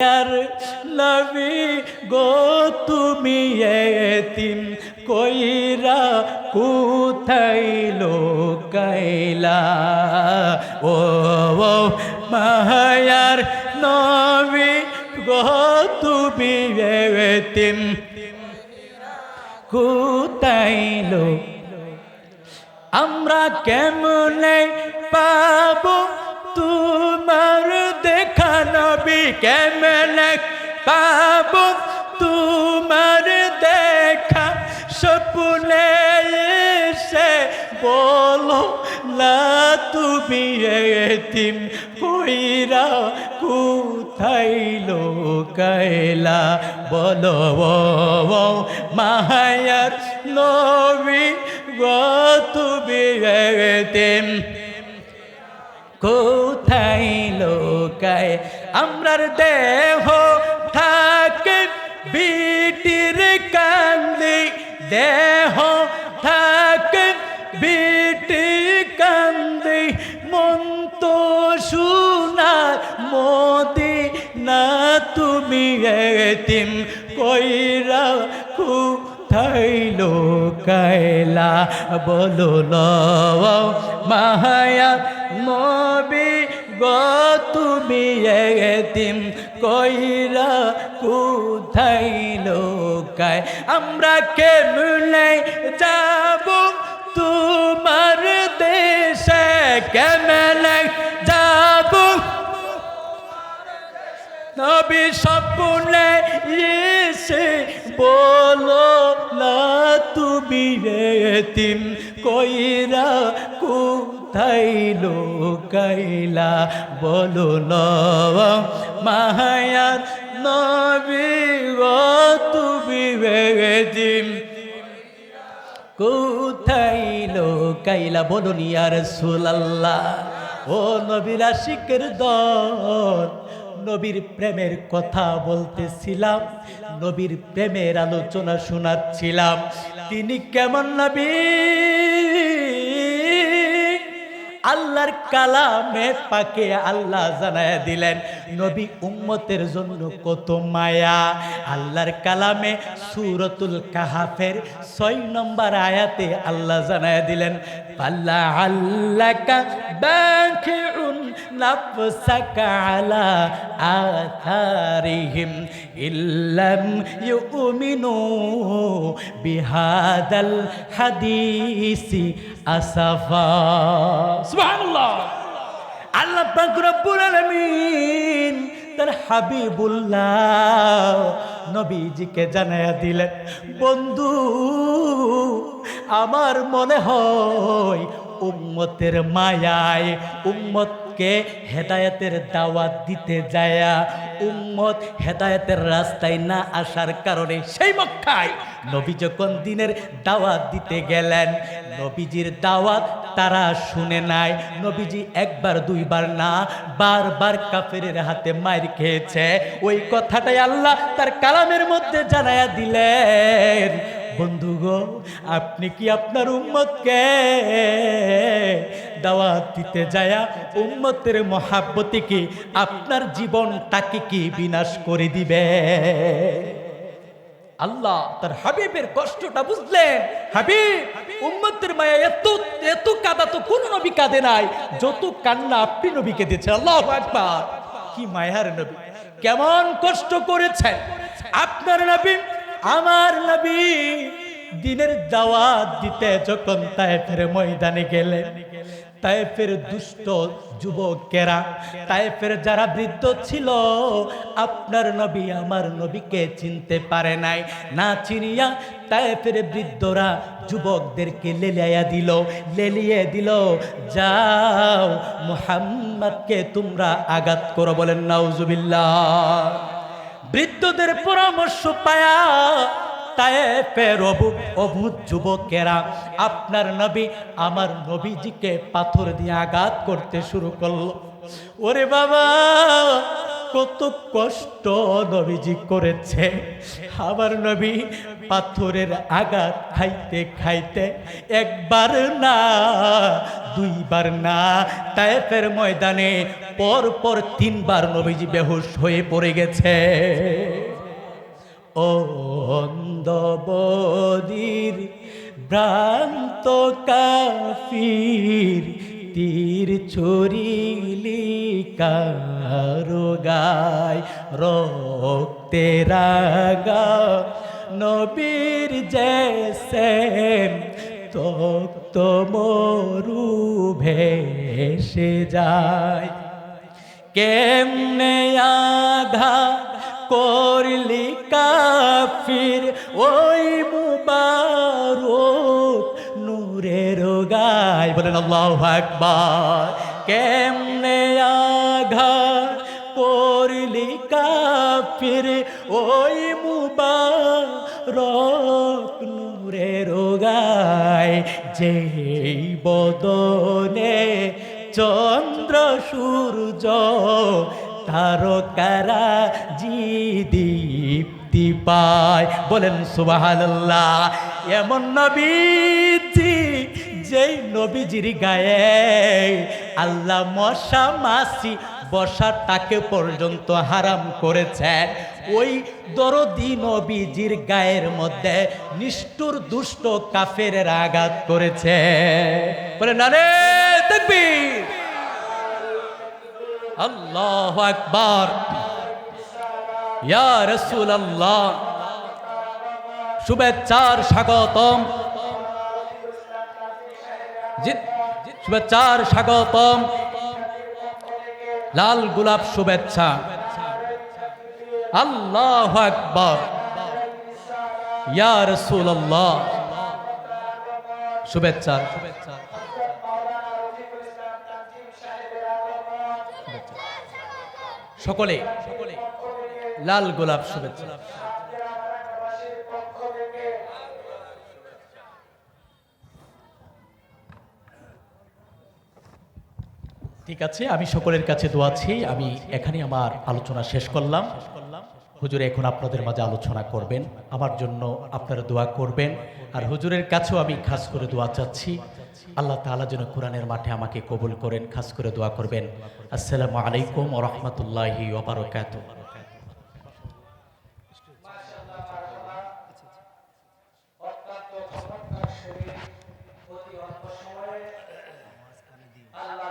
আর নবী গো তুমি এতিম কইরা কোথায় লোকাইলা ও মায়ার নবী গো তুমি এতিম কোথায় আমরা কেমনে পাবো তোমার দেখা নবী কেমনে পাবো তোমার দেখা স্বপ্নে এসে বলো না তুমি এতিম কইরা কোথায় লোকাইলা বলো ও মায়ার নবী গো তুমি এতিম কোথায় লোকায় আমরার দেহ থাকে বিটির কান্দি দেহ থাকে বিটির কান্দি মন তো সোনার মদিনা তুমি এতিম কইরা কোথায় লোকাইলা বলো মায়া নবী গো তুমি এতিম কইরা কোথায় লোকায় আমরা কেমনে যাব তোমার দেশে কেমনে যাব নবী স্বপ্নে এসে বলো না তুমি এতিম কইরা কোথায় লোকাইলা বলো না মায়ার নবী গো তুমি এতিম কোথায় লোকাইলা বলো ইয়া রাসূলুল্লাহ ও নবীর আশিকের দল নবীর প্রেমের কথা বলতেছিলাম নবীর প্রেমের আলোচনা শোনাচ্ছিলাম তিনি কেমন নবী আল্লাহর কালামে পাকে আল্লাহ জানায় দিলেন নবী উম্মতের জন্য কত মায়া আল্লাহর কালামে সূরাতুল কাহাফের 6 নম্বর আয়াতে আল্লাহ জানায় দিলেন পাল্লা আল্লাকা বাকিউন নাফসাকা আলা আথারিহিম ইল্লাম ইউমিনু বিহাদাল হাদিসি আসাফা সুবহানাল্লাহ আল্লাহ পাক রব্বুল আলামিন তার হাবিবুল্লাহ নবীজিকে জানায়া দিলেন বন্ধু আমার মনে হয় উম্মতের মায়ায় উম্মতকে হেদায়েতের দাওয়াত দিতে যায়া উম্মত হেদায়েতের রাস্তায় না আসার কারণে সেই মক্কায় নবী যখন দিনের দাওয়াত দিতে গেলেন নবীজির দাওয়াত তারা শুনে নাই নবীজি একবার দুইবার না বারবার কাফেরের হাতে মার খেয়েছে ওই কথাটাই আল্লাহ তার কালামের মধ্যে জানায়া দিলেন বন্ধু গো আপনি কি আপনার উম্মতকে দাওয়াত দিতে যায়া উম্মতের মহাব্বতে কি আপনার জীবনটাকে কি বিনাশ করে দিবে আল্লাহ তার হাবিবের কষ্টটা বুঝলেন হাবিব উম্মতের মায়া এত এত কাঁদা তো কোন নবী কাঁদে নাই যত কান্না আপনি নবী কেঁদেছেন আল্লাহু আকবার কি মায়ার নবী কেমন কষ্ট করেছেন আপনার নবী আমার নবী দিনের দাওয়াত দিতে যখন তায়েফের ময়দানে গেলেন তায়েফের দুষ্ট যুবকেরা তায়েফের যারা বৃদ্ধ ছিল আপনার নবী আমার নবীকে চিনতে পারে নাই না চিনিয়া তায়েফের বৃদ্ধরা যুবকদেরকে লেলিয়ে দিল যাও মুহাম্মদকে তোমরা আঘাত করো বলেন নাউজুবিল্লাহ বৃদ্ধদের পরামর্শ পায়া তায়েফের অভূত যুবকেরা আপনার নবী আমার নবীজিকে পাথর দিয়ে আঘাত করতে শুরু করলো ওরে বাবা কত কষ্ট নবীজি করেছে আমার নবী পাথরের আঘাত খাইতে খাইতে একবার না দুইবার না, তায়েফের ময়দানে পর পর 3 বার নবীজি বেহুশ হয়ে পড়ে গেছে। ও অন্ধ বদির ভ্রান্ত কাফির, তীর ছুরিলি কারো গায়, রক্তে রাগা নবীর জেসে তক্ত মরু ভেসে যায়। কেমনে আঘাত করলি কাফির ওই মুবারক নূরের গায়, বলেন আল্লাহু আকবার। কেমনে আঘাত করলি কাফির ওই মুবারক নূরের গায়, যেই বদনে চন্দ্র সূর্য তারকারা জি দীপ্তি পায়, বলেন সুবহানাল্লাহ। এমন নবীজি যেই নবীজির গায়ে আল্লাহ মশা মাছি বসাটাকে পর্যন্ত হারাম করেছেন, ওই দরদি নবীজির গায়ের মধ্যে নিষ্ঠুর দুষ্ট কাফেরের আঘাত করেছে। বলে নারে তাকবীর, আল্লাহু আকবার। ইয়া রাসূলুল্লাহ, শুভেচ্ছার স্বাগতম, শুভেচ্ছার স্বাগতম, লাল গোলাপ শুভেচ্ছা। আল্লাহু আকবার। ইয়া রাসূলুল্লাহ, শুভেচ্ছা। সকলে লাল গোলাপ শুভেচ্ছা। ঠিক আছে, আমি সকলের কাছে দোয়া চাই। আমি এখানে আমার আলোচনা শেষ করলাম। হুজুর এখন আপনাদের মাঝে আলোচনা করবেন, আমার জন্য আপনারা দোয়া করবেন। আর হুজুরের কাছেও আমি খাস করে দোয়া চাচ্ছি, আল্লাহ তাআলা যেন কোরআনের মাঠে আমাকে কবুল করেন। খাস করে দোয়া করবেন। আসসালামু আলাইকুম ওয়া রাহমাতুল্লাহি ওয়া বারাকাতুহু। অত্যন্ত চমৎকার শরীর, অতি অল্প সময়ে আল্লাহ